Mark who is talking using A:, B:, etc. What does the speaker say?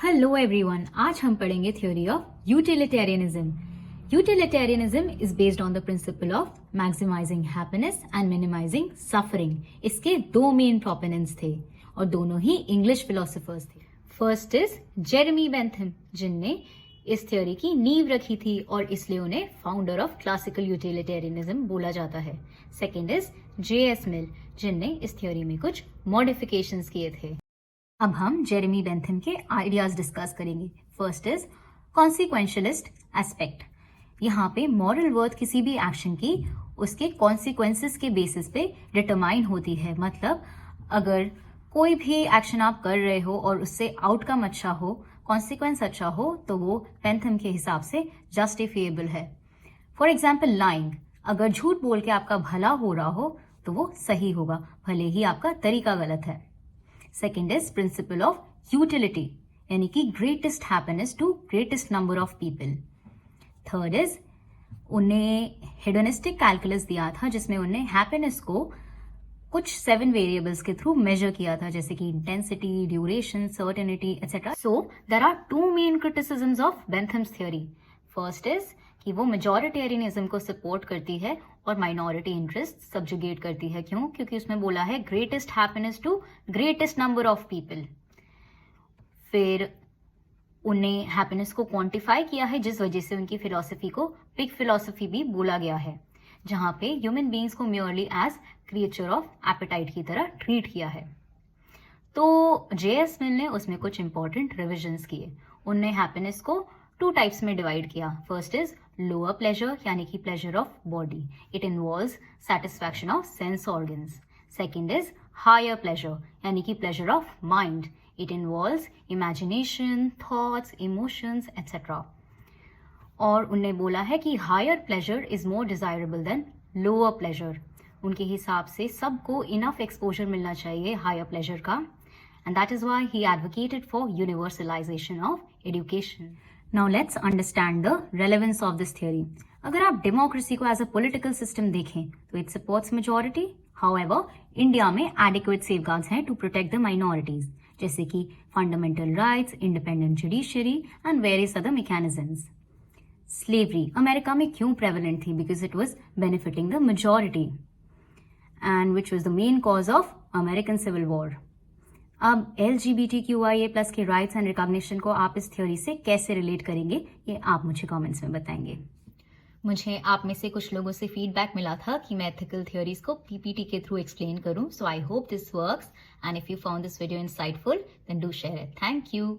A: Hello everyone, आज हम पढ़ेंगे theory of utilitarianism. Utilitarianism is based on the principle of maximising happiness and minimising suffering. इसके दो main proponents थे और दोनों ही इंग्लिश फिलोसोफर्स थे. फर्स्ट इज जेरेमी बेंथम, जिनने इस थ्योरी की नींव रखी थी और इसलिए उन्हें फाउंडर ऑफ क्लासिकल यूटिलिटेरियनिज्म बोला जाता है. Second is J.S. मिल, जिनने इस थ्योरी में कुछ मॉडिफिकेशंस किए थे. अब हम जेरेमी बेंथम के आइडियाज डिस्कस करेंगे. First is consequentialist aspect. यहाँ पे मॉरल वर्थ किसी भी एक्शन की उसके कॉन्सिक्वेंसेस के बेसिस पे डिटरमाइन होती है. मतलब अगर कोई भी एक्शन आप कर रहे हो और उससे आउटकम अच्छा हो, कॉन्सिक्वेंस अच्छा हो, तो वो बेंथम के हिसाब से जस्टिफिएबल है. For example lying. अगर झूठ बोल के आपका भला हो रहा हो तो वो सही होगा, भले ही आपका तरीका गलत है. Second is principle of utility, यानी कि greatest happiness to greatest number of people. Third is उन्हें हेडोनिस्टिक कैलकुलस दिया था, जिसमें उन्हें हैप्पीनेस को कुछ 7 वेरिएबल्स के थ्रू मेजर किया था, जैसे कि intensity, duration, certainty etcetera. So there are 2 main criticisms of Bentham's theory. First is कि वो मेजॉरिटेरियनिज्म को सपोर्ट करती है और माइनॉरिटी इंटरेस्ट सब्जुगेट करती है. क्यों? क्योंकि उसमें बोला है greatest happiness to greatest number of people. फिर उन्हें हैप्पीनेस को क्वांटिफाई किया है, जिस वजह से उनकी फिलॉसफी को पिग फिलॉसफी भी बोला गया है, जहां पे ह्यूमन बींग्स को merely as creature of appetite की तरह ट्रीट किया है. तो J.S. मिल ने उसमें कुछ इंपॉर्टेंट रिविजन्स किए. उनने हैप्पीनेस को 2 टाइप्स में डिवाइड किया. फर्स्ट इज लोअर प्लेजर, यानी कि pleasure of body. It involves satisfaction of sense organs. Second is higher pleasure, यानी कि pleasure of mind. It involves imagination, thoughts, emotions etcetera. और उनने बोला है कि higher pleasure is more desirable than lower pleasure. उनके हिसाब से सबको इनफ एक्सपोजर मिलना चाहिए हायर प्लेजर का, and that is why he advocated for universalization of education. Now let's understand the relevance of this theory. अगर आप डेमोक्रेसी को एज अ पॉलिटिकल सिस्टम देखें तो it supports majority. However India में adequate safeguards हैं to protect the minorities, जैसे कि fundamental rights, independent judiciary and various other mechanisms. Slavery America में क्यों प्रेवलेंट थी? Because it was benefiting the majority and which was the main cause of American civil war. अब LGBTQIA+ के rights and recognition को आप इस theory से कैसे रिलेट करेंगे, ये आप मुझे कमेंट्स में बताएंगे. मुझे आप में से कुछ लोगों से फीडबैक मिला था कि मैं एथिकल थ्योरीज को PPT के थ्रू एक्सप्लेन करूं. So I hope this works, and if you found this video insightful then do share it. Thank you.